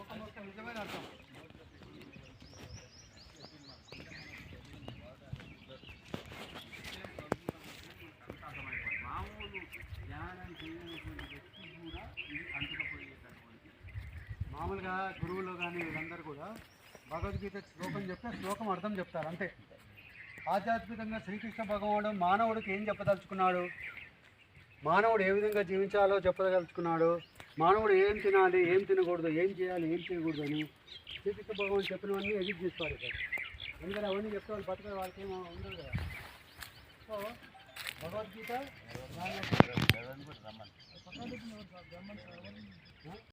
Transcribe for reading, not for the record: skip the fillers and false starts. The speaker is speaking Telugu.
శ్లోకం యొక్క నిజమైన అర్థం. మామూలుగా గురువులు కానీ వీళ్ళందరూ కూడా భగవద్గీత శ్లోకం చెప్తే శ్లోకం అర్థం చెప్తారు అంతే. ఆధ్యాత్మికంగా శ్రీకృష్ణ భగవానుడు మానవుడికి ఏం చెప్పదలుచుకున్నాడు, మానవుడు ఏ విధంగా జీవించాలో చెప్పదలుచుకున్నాడు, మానవుడు ఏం తినాలి ఏం తినకూడదు ఏం చేయాలి ఏం చేయకూడదు అని శ్రీకృష్ణ భగవాన్ చెప్పినవన్నీ ఎడిట్ చేసుకోవాలి సార్. ఎందుకంటే అవన్నీ చెప్తే వాళ్ళు బతకాలి, వాళ్ళకి ఏమో ఉండదు కదా. సో భగవద్గీత